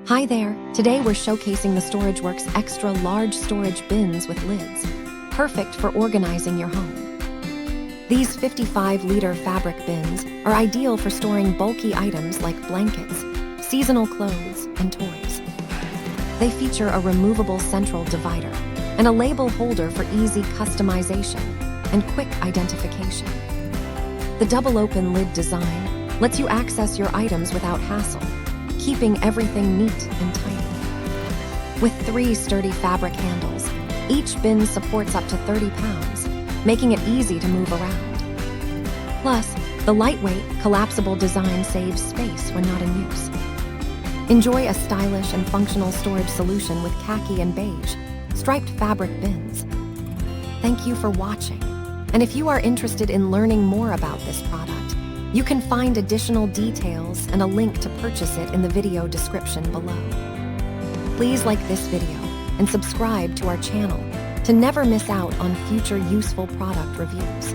Hi there! Today we're showcasing the StorageWorks extra large storage bins with lids, perfect for organizing your home. These 55-liter fabric bins are ideal for storing bulky items like blankets, seasonal clothes, and toys. They feature a removable central divider and a label holder for easy customization and quick identification. The double-open lid design lets you access your items without hassle, keeping everything neat and tidy. With 3 sturdy fabric handles, each bin supports up to 30 pounds, making it easy to move around. Plus, the lightweight, collapsible design saves space when not in use. Enjoy a stylish and functional storage solution with khaki and beige, striped fabric bins. Thank you for watching, and if you are interested in learning more about this product, you can find additional details and a link to purchase it in the video description below. Please like this video and subscribe to our channel to never miss out on future useful product reviews.